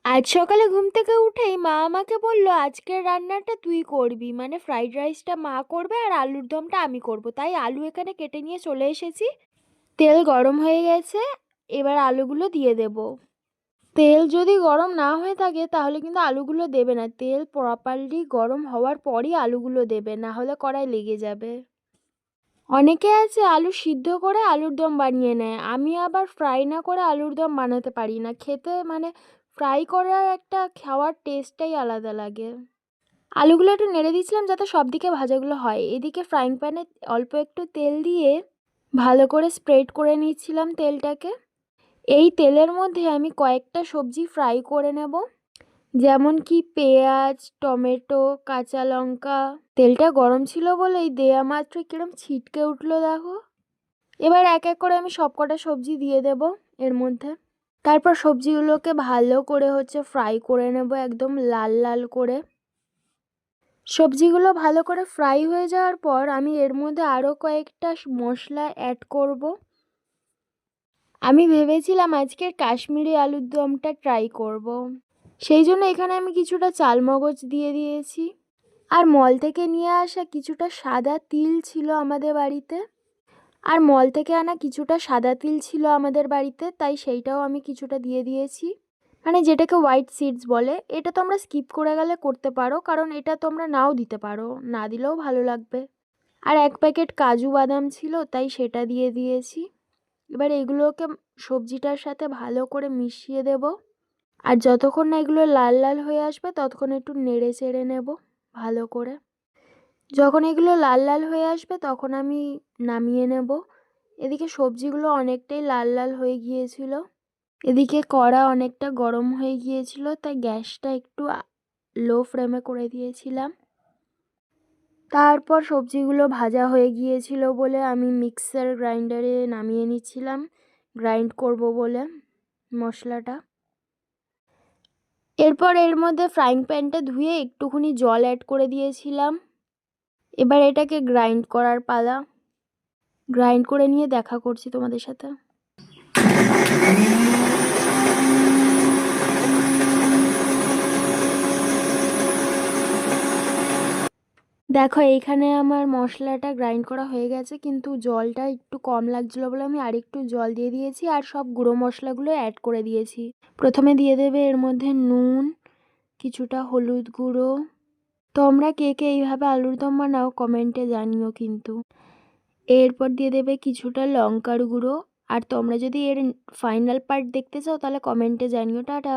আজ সকালে ঘুম থেকে উঠেই মা আমাকে বলল আজকের রান্নাটা তুই করবি, মানে ফ্রাইড রাইসটা মা করবে আর আলুর দমটা আমি করব। তাই আলু এখানে কেটে নিয়ে চলে এসেছি। তেল গরম হয়ে গেছে, এবার আলুগুলো দিয়ে দেব। তেল যদি গরম না হয়ে থাকে তাহলে কিন্তু আলুগুলো দেবে না, তেল প্রপারলি গরম হওয়ার পরই আলুগুলো দেবে, না হলে কড়াই লেগে যাবে। অনেকে আছে আলু সিদ্ধ করে আলুর দম বানিয়ে নেয়, আমি আবার ফ্রাই না করে আলুর দম বানাতে পারি না। খেতে মানে ফ্রাই করার একটা খাওয়ার টেস্টটাই আলাদা লাগে। আলুগুলো একটু নেড়ে দিয়েছিলাম যাতে সব দিকে ভাজাগুলো হয়। এদিকে ফ্রাইং প্যানে অল্প একটু তেল দিয়ে ভালো করে স্প্রেড করে নিচ্ছিলাম তেলটাকে। এই তেলের মধ্যে আমি কয়েকটা সবজি ফ্রাই করে নেব, যেমন কি পেঁয়াজ, টমেটো, কাঁচা লঙ্কা। তেলটা গরম ছিল বলেই দেয়া মাত্র কিরম ছিটকে উঠলো দেখো। এবার এক এক করে আমি সব কটা সবজি দিয়ে দেব এর মধ্যে। তারপর সবজিগুলোকে ভালো করে ফ্রাই করে নেব একদম লাল লাল করে। সবজিগুলো ভালো করে ফ্রাই হয়ে যাওয়ার পর আমি এর মধ্যে আরও কয়েকটা মশলা অ্যাড করব। আমি ভেবেছিলাম আজকের কাশ্মীরি আলুর দমটা ট্রাই করব। সেই জন্য এখানে আমি কিছুটা চালমগজ দিয়ে দিয়েছি। আর মল থেকে নিয়ে আসা কিছুটা সাদা তিল ছিল আমাদের বাড়িতে। আমাদের বাড়িতে, তাই সেইটাও আমি কিছুটা দিয়ে দিয়েছি। মানে যেটাকে হোয়াইট সিডস বলে। এটা তোমরা স্কিপ করে গেলে করতে পারো, কারণ এটা তোমরা নাও দিতে পারো, না দিলেও ভালো লাগবে। আর এক প্যাকেট কাজু বাদাম ছিল, তাই সেটা দিয়ে দিয়েছি। এবার এগুলোকে সবজিটার সাথে ভালো করে মিশিয়ে দেব। আর যতক্ষণ না এগুলো লাল লাল হয়ে আসবে ততক্ষণ একটু নেড়ে চেড়ে নেব ভালো করে। যখন এগুলো লাল লাল হয়ে আসবে তখন আমি নামিয়ে নেব। এদিকে সবজিগুলো অনেকটাই লাল লাল হয়ে গিয়েছিল। এদিকে কড়া অনেকটা গরম হয়ে গিয়েছিল, তাই গ্যাসটা একটু লো ফ্লেমে করে দিয়েছিলাম। তারপর সবজিগুলো ভাজা হয়ে গিয়েছিল বলে আমি মিক্সার গ্রাইন্ডারে নামিয়ে নিচ্ছিলাম, গ্রাইন্ড করব বলে মশলাটা। এরপর এর মধ্যে ফ্রাইং প্যানটা ধুয়ে একটুখানি জল অ্যাড করে দিয়েছিলাম। এবার এটাকে গ্রাইন্ড করার পালা। গ্রাইন্ড করে নিয়ে দেখা করছি তোমাদের সাথে। দেখো এইখানে আমার মশলাটা গ্রাইন্ড করা হয়ে গেছে, কিন্তু জলটা একটু কম লাগছিলো বলে আমি আরেকটু জল দিয়ে দিয়েছি আর সব গুঁড়ো মশলাগুলো অ্যাড করে দিয়েছি। প্রথমে দিয়ে দেবে এর মধ্যে নুন, কিছুটা হলুদ গুঁড়ো। তোমরা কে কে এইভাবে আলুর দম বানাও কমেন্টে জানিও কিন্তু। এরপর দিয়ে দেবে কিছুটা লঙ্কার গুঁড়ো। আর তোমরা যদি এর ফাইনাল পার্ট দেখতে চাও তাহলে কমেন্টে জানিও। টাটা।